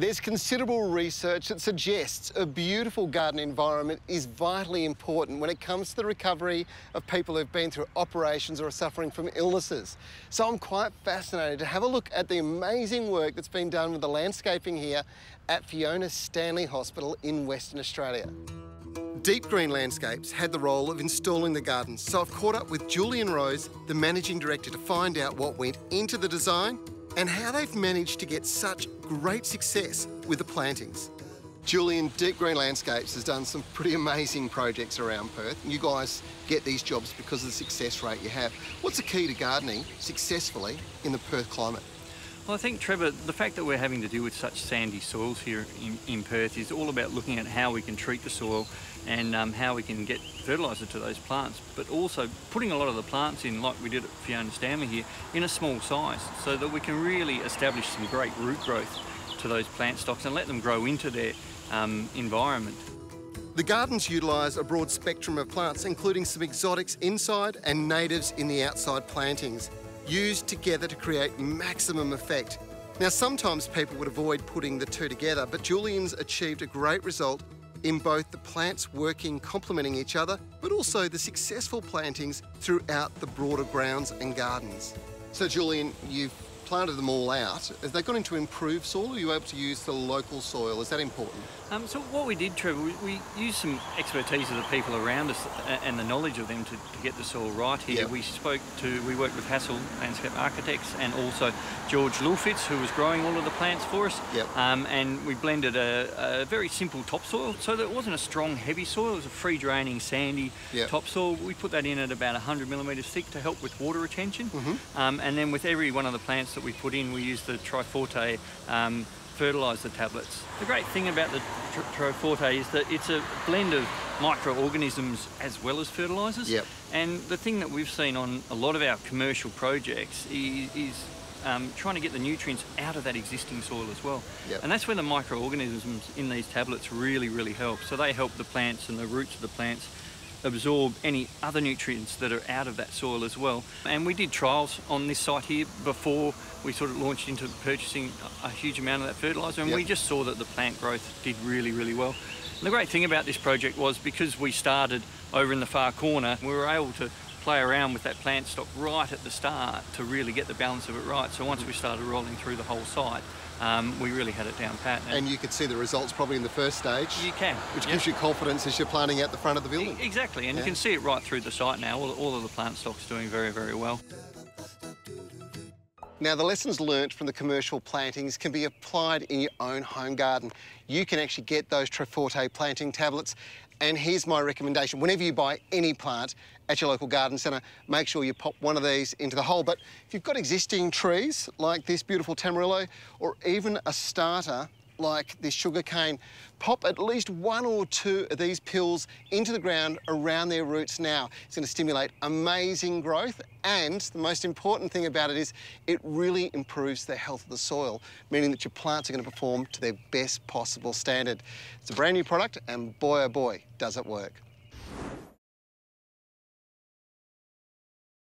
There's considerable research that suggests a beautiful garden environment is vitally important when it comes to the recovery of people who've been through operations or are suffering from illnesses. So I'm quite fascinated to have a look at the amazing work that's been done with the landscaping here at Fiona Stanley Hospital in Western Australia. Deep Green Landscapes had the role of installing the gardens, so I've caught up with Julian Rose, the Managing Director, to find out what went into the design and how they've managed to get such great success with the plantings. Julian, Deep Green Landscapes has done some pretty amazing projects around Perth. You guys get these jobs because of the success rate you have. What's the key to gardening successfully in the Perth climate? Well, I think, Trevor, the fact that we're having to deal with such sandy soils here in Perth is all about looking at how we can treat the soil and how we can get fertiliser to those plants, but also putting a lot of the plants in, like we did at Fiona Stanley here, in a small size, so that we can really establish some great root growth to those plant stocks and let them grow into their environment. The gardens utilise a broad spectrum of plants, including some exotics inside and natives in the outside plantings, used together to create maximum effect. Now, sometimes people would avoid putting the two together, but Julian's achieved a great result in both the plants working complementing each other, but also the successful plantings throughout the broader grounds and gardens. So, Julian, you've planted them all out. Have they gone into improved soil, or are you able to use the local soil? Is that important? So what we did, Trevor, we used some expertise of the people around us and the knowledge of them to get the soil right here. Yep. We worked with Hassel Landscape Architects and also George Lulfitz, who was growing all of the plants for us. Yep. And we blended a very simple topsoil, so that it wasn't a strong, heavy soil. It was a free-draining, sandy topsoil. We put that in at about 100 millimetres thick to help with water retention. And then with every one of the plants that we put in, we used the Troforte fertiliser tablets. The great thing about the Troforte is that it's a blend of microorganisms as well as fertilisers. Yep. And the thing that we've seen on a lot of our commercial projects is trying to get the nutrients out of that existing soil as well. Yep. And that's where the microorganisms in these tablets really help. So they help the plants and the roots of the plants absorb any other nutrients that are out of that soil as well. And we did trials on this site here before we sort of launched into purchasing a huge amount of that fertiliser, and we just saw that the plant growth did really well. And the great thing about this project was, because we started over in the far corner, we were able to play around with that plant stock right at the start to really get the balance of it right. So once we started rolling through the whole site, we really had it down pat. And you could see the results probably in the first stage. You can. Which gives you confidence as you're planting out the front of the building. Exactly, and you can see it right through the site now. All of the plant stock's doing very well. Now, the lessons learnt from the commercial plantings can be applied in your own home garden. You can actually get those Troforte planting tablets, and here's my recommendation. Whenever you buy any plant at your local garden centre, make sure you pop one of these into the hole. But if you've got existing trees, like this beautiful Tamarillo, or even a starter like this sugarcane, pop at least one or two of these pills into the ground around their roots now. It's going to stimulate amazing growth, and the most important thing about it is it really improves the health of the soil, meaning that your plants are going to perform to their best possible standard. It's a brand new product, and boy, oh boy, does it work.